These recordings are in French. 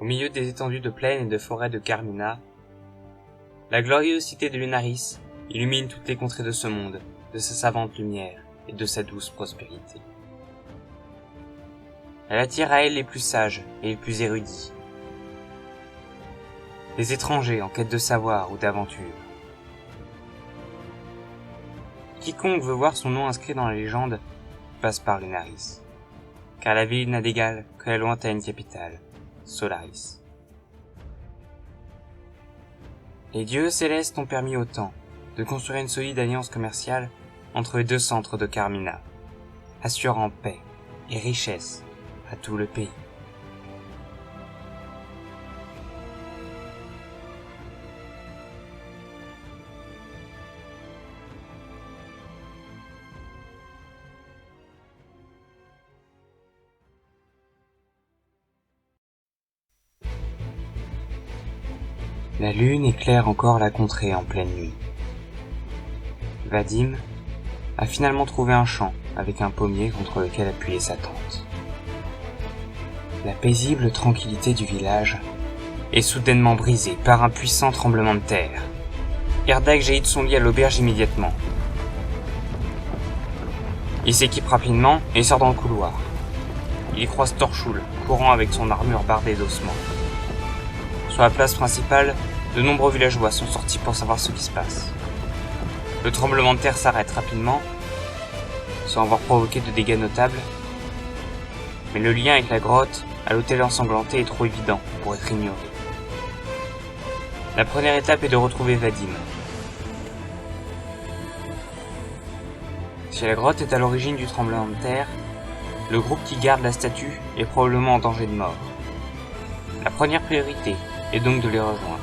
Au milieu des étendues de plaines et de forêts de Carmina, la glorieuse cité de Lunaris illumine toutes les contrées de ce monde, de sa savante lumière et de sa douce prospérité. Elle attire à elle les plus sages et les plus érudits, les étrangers en quête de savoir ou d'aventure. Quiconque veut voir son nom inscrit dans la légende passe par Lunaris, car la ville n'a d'égal que la lointaine capitale, Solaris. Les dieux célestes ont permis au temps de construire une solide alliance commerciale entre les deux centres de Carmina, assurant paix et richesse à tout le pays. La lune éclaire encore la contrée en pleine nuit. Vadim a finalement trouvé un champ avec un pommier contre lequel appuyer sa tente. La paisible tranquillité du village est soudainement brisée par un puissant tremblement de terre. Erdag jaillit de son lit à l'auberge immédiatement. Il s'équipe rapidement et sort dans le couloir. Il y croise Torchul, courant avec son armure bardée d'ossements. Sur la place principale, de nombreux villageois sont sortis pour savoir ce qui se passe. Le tremblement de terre s'arrête rapidement, sans avoir provoqué de dégâts notables, mais le lien avec la grotte à l'hôtel ensanglanté est trop évident pour être ignoré. La première étape est de retrouver Vadim. Si la grotte est à l'origine du tremblement de terre, le groupe qui garde la statue est probablement en danger de mort. La première priorité est donc de les rejoindre.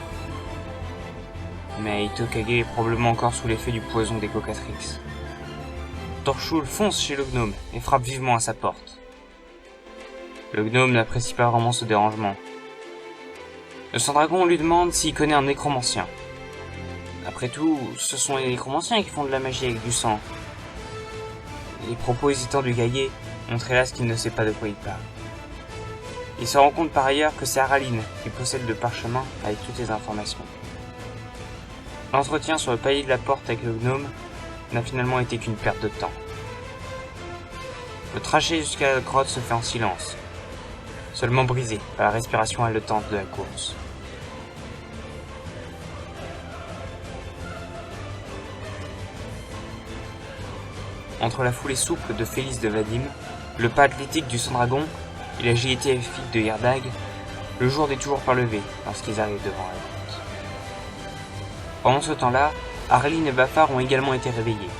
Mais Hitokage est probablement encore sous l'effet du poison des Cocatrix. Torchul fonce chez le gnome et frappe vivement à sa porte. Le gnome n'apprécie pas vraiment ce dérangement. Le Sandragon lui demande s'il connaît un nécromancien. Après tout, ce sont les nécromanciens qui font de la magie avec du sang. Les propos hésitants du gaillet montrent hélas qu'il ne sait pas de quoi il parle. Il se rend compte par ailleurs que c'est Araline qui possède le parchemin avec toutes les informations. L'entretien sur le palier de la porte avec le gnome n'a finalement été qu'une perte de temps. Le trajet jusqu'à la grotte se fait en silence, seulement brisé par la respiration haletante de la course. Entre la foulée souple de Félix de Vadim, le pas athlétique du Sandragon et l'agilité elfique de Erdag, le jour n'est toujours pas levé lorsqu'ils arrivent devant la grotte. Pendant ce temps-là, Arline et Bafar ont également été réveillés.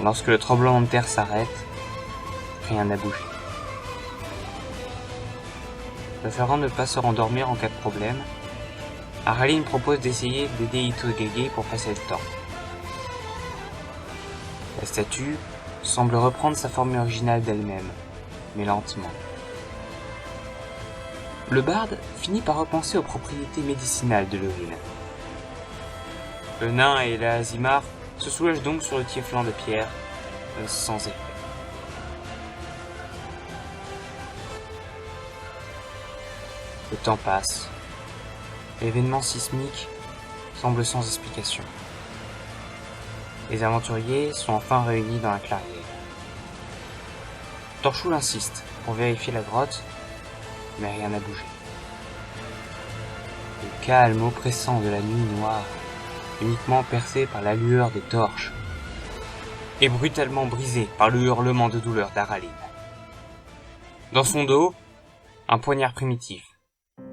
Lorsque le tremblement de terre s'arrête, rien n'a bougé. Préférant ne pas se rendormir en cas de problème, Arline propose d'essayer d'aider Hitokage pour passer le temps. La statue semble reprendre sa forme originale d'elle-même, mais lentement. Le barde finit par repenser aux propriétés médicinales de l'urine. Le nain et la Azimar se soulagent donc sur le tieflan de pierre, sans effet. Le temps passe. L'événement sismique semble sans explication. Les aventuriers sont enfin réunis dans la clairière. Torchul insiste pour vérifier la grotte, mais rien n'a bougé. Le calme oppressant de la nuit noire, uniquement percé par la lueur des torches, est brutalement brisé par le hurlement de douleur d'Araline. Dans son dos, un poignard primitif,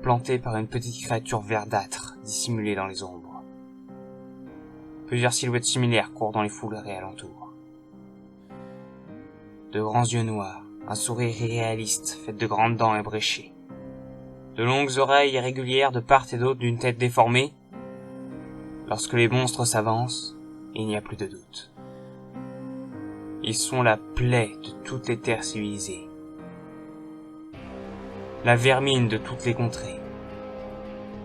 planté par une petite créature verdâtre dissimulée dans les ombres. Plusieurs silhouettes similaires courent dans les foulées alentours. De grands yeux noirs, un sourire irréaliste fait de grandes dents ébréchées. De longues oreilles irrégulières de part et d'autre d'une tête déformée. Lorsque les monstres s'avancent, il n'y a plus de doute. Ils sont la plaie de toutes les terres civilisées. La vermine de toutes les contrées.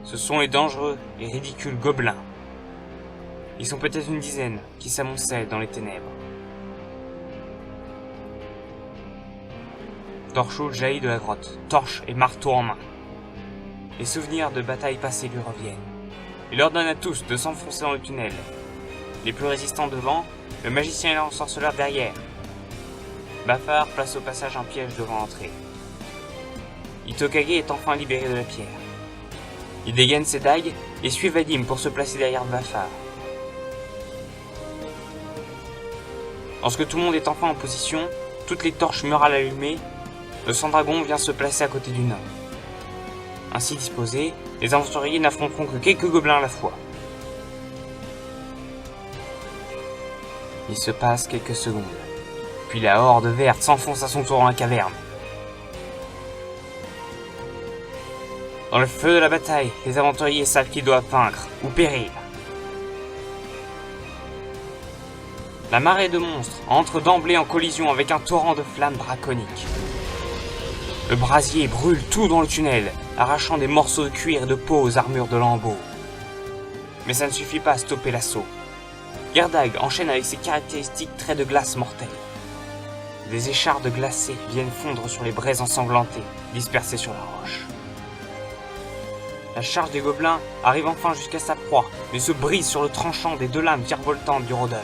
Ce sont les dangereux et ridicules gobelins. Ils sont peut-être une dizaine qui s'amoncellent dans les ténèbres. Torchul jaillit de la grotte, torche et marteau en main. Les souvenirs de batailles passées lui reviennent. Il ordonne à tous de s'enfoncer dans le tunnel. Les plus résistants devant, le magicien et l'ensorceleur derrière. Bafar place au passage un piège devant l'entrée. Hitokage est enfin libéré de la pierre. Il dégaine ses dagues et suit Vadim pour se placer derrière Bafar. Lorsque tout le monde est enfin en position, toutes les torches murales allumées, le sang-dragon vient se placer à côté du nain. Ainsi disposés, les aventuriers n'affronteront que quelques gobelins à la fois. Il se passe quelques secondes, puis la horde verte s'enfonce à son tour dans la caverne. Dans le feu de la bataille, les aventuriers savent qu'ils doivent vaincre ou périr. La marée de monstres entre d'emblée en collision avec un torrent de flammes draconiques. Le brasier brûle tout dans le tunnel, arrachant des morceaux de cuir et de peau aux armures de lambeaux. Mais ça ne suffit pas à stopper l'assaut. Gerdag enchaîne avec ses caractéristiques traits de glace mortels. Des échardes glacées viennent fondre sur les braises ensanglantées, dispersées sur la roche. La charge des gobelins arrive enfin jusqu'à sa proie, mais se brise sur le tranchant des deux lames virevoltantes du rôdeur.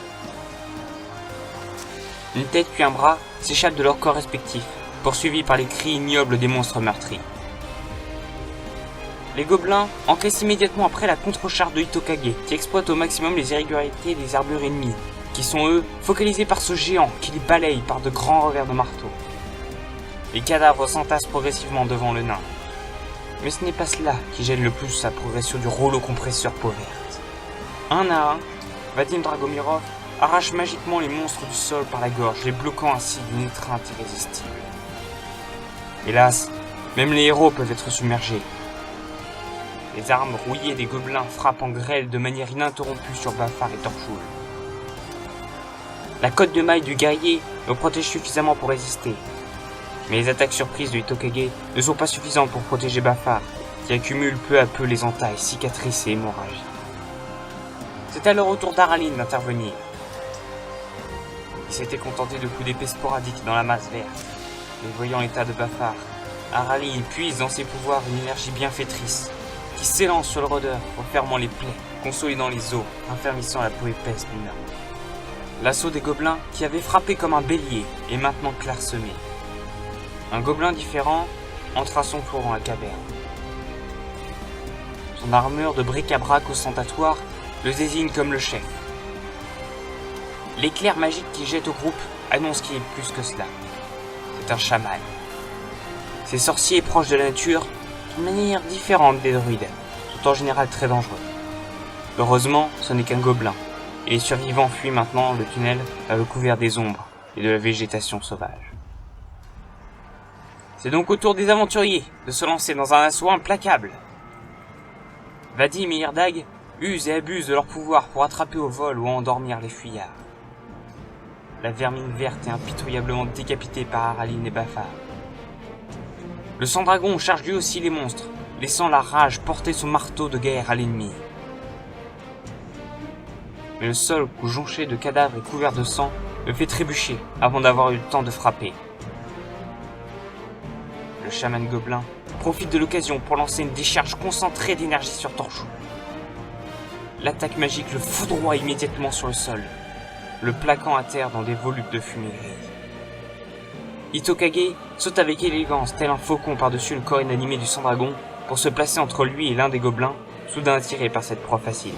Une tête puis un bras s'échappent de leurs corps respectifs, poursuivis par les cris ignobles des monstres meurtris. Les gobelins encaissent immédiatement après la contre-charge de Hitokage, qui exploite au maximum les irrégularités des armures ennemies, qui sont eux focalisés par ce géant qui les balaye par de grands revers de marteau. Les cadavres s'entassent progressivement devant le nain. Mais ce n'est pas cela qui gêne le plus la progression du rouleau compresseur peau verte. Un à un, Vadim Dragomirov arrache magiquement les monstres du sol par la gorge, les bloquant ainsi d'une étreinte irrésistible. Hélas, même les héros peuvent être submergés. Les armes rouillées des gobelins frappent en grêle de manière ininterrompue sur Bafar et Torchul. La cotte de maille du guerrier le protège suffisamment pour résister. Mais les attaques surprises de Hitokage ne sont pas suffisantes pour protéger Bafar, qui accumule peu à peu les entailles, cicatrices et hémorragies. C'est alors au tour d'Araline d'intervenir. Il s'était contenté de coups d'épée sporadiques dans la masse verte. Mais voyant l'état de Bafar, Araline puise dans ses pouvoirs une énergie bienfaitrice, qui s'élance sur le rôdeur, refermant les plaies, consolidant les os, raffermissant la peau épaisse du nain. L'assaut des gobelins, qui avait frappé comme un bélier, est maintenant clairsemé. Un gobelin différent entre à son tour dans la caverne. Son armure de bric-à-brac ostentatoire le désigne comme le chef. L'éclair magique qu'il jette au groupe annonce qu'il est plus que cela. C'est un chaman. Ces sorciers proches de la nature, d'une manière différente des druides, sont en général très dangereux. Heureusement, ce n'est qu'un gobelin, et les survivants fuient maintenant le tunnel recouvert des ombres et de la végétation sauvage. C'est donc au tour des aventuriers de se lancer dans un assaut implacable. Vadim et Gerdag usent et abusent de leur pouvoir pour attraper au vol ou endormir les fuyards. La vermine verte est impitoyablement décapitée par Araline et Bafar. Le sang-dragon charge lui aussi les monstres, laissant la rage porter son marteau de guerre à l'ennemi. Mais le sol, jonché de cadavres et couvert de sang, le fait trébucher avant d'avoir eu le temps de frapper. Le chaman gobelin profite de l'occasion pour lancer une décharge concentrée d'énergie sur Torchul. L'attaque magique le foudroie immédiatement sur le sol, le plaquant à terre dans des volutes de fumée grise. Hitokage saute avec élégance tel un faucon par-dessus le corps inanimé du sang-dragon pour se placer entre lui et l'un des gobelins, soudain attiré par cette proie facile.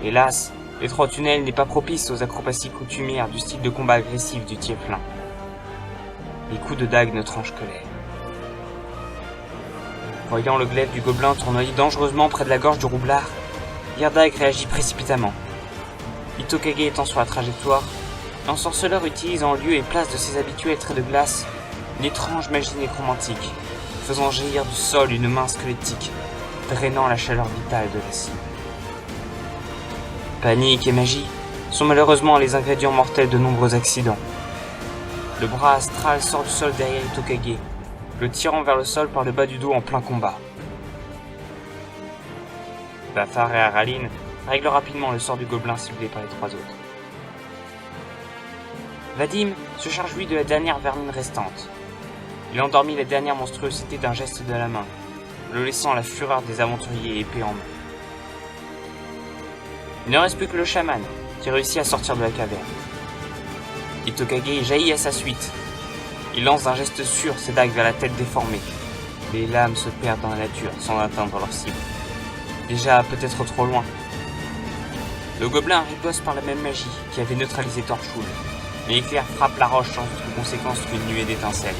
Hélas, l'étroit tunnel n'est pas propice aux acrobaties coutumières du style de combat agressif du Tieflin. Les coups de dague ne tranchent que l'air. Voyant le glaive du gobelin tournoyer dangereusement près de la gorge du roublard, Gerdag réagit précipitamment. Hitokage étant sur la trajectoire, l'ensorceleur utilise en lieu et place de ses habituels traits de glace une étrange magie nécromantique, faisant jaillir du sol une main squelettique, drainant la chaleur vitale de la cible. Panique et magie sont malheureusement les ingrédients mortels de nombreux accidents. Le bras astral sort du sol derrière Hitokage, le tirant vers le sol par le bas du dos en plein combat. Bafar et Araline règlent rapidement le sort du gobelin ciblé par les trois autres. Vadim se charge lui de la dernière vermine restante. Il endormit la dernière monstruosité d'un geste de la main, le laissant à la fureur des aventuriers épée en main. Il ne reste plus que le chaman, qui réussit à sortir de la caverne. Hitokage jaillit à sa suite. Il lance d'un geste sûr ses dagues vers la tête déformée. Les lames se perdent dans la nature sans atteindre leur cible. Déjà peut-être trop loin. Le gobelin riposte par la même magie qui avait neutralisé Torchwood, mais l'éclair frappe la roche sans autre conséquence qu'une nuée d'étincelles.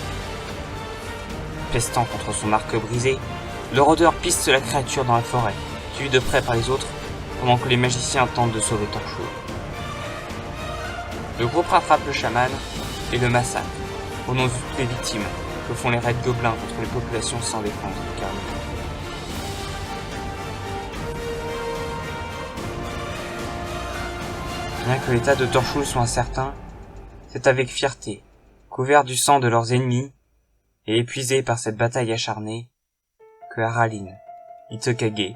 Pestant contre son arc brisé, le rôdeur piste la créature dans la forêt, suivi de près par les autres, pendant que les magiciens tentent de sauver Torchwood. Le groupe rattrape le chaman et le massacre, au nom de toutes les victimes que font les raids gobelins contre les populations sans défense de Carmine. Bien que l'état de Torchwood soit incertain, c'est avec fierté, couverts du sang de leurs ennemis, et épuisés par cette bataille acharnée, que Aralyn, Hitokage,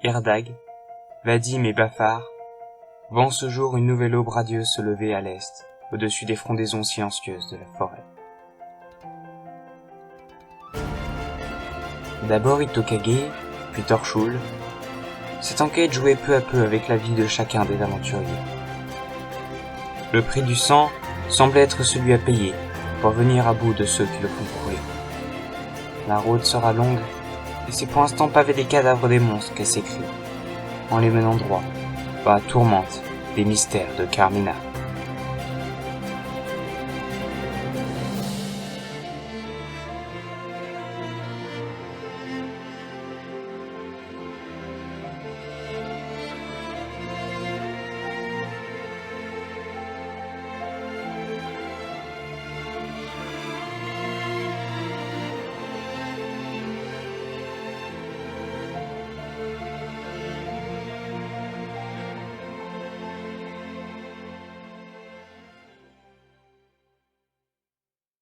Erdag, Vadim et Bafar vont ce jour une nouvelle aube radieuse se lever à l'est, au-dessus des frondaisons silencieuses de la forêt. D'abord Hitokage, puis Torchwood, cette enquête jouait peu à peu avec la vie de chacun des aventuriers. Le prix du sang semblait être celui à payer pour venir à bout de ceux qui le font courir. La route sera longue, et c'est pour l'instant pavé des cadavres des monstres qu'elle s'écrit, en les menant droit, par la tourmente des mystères de Carmina.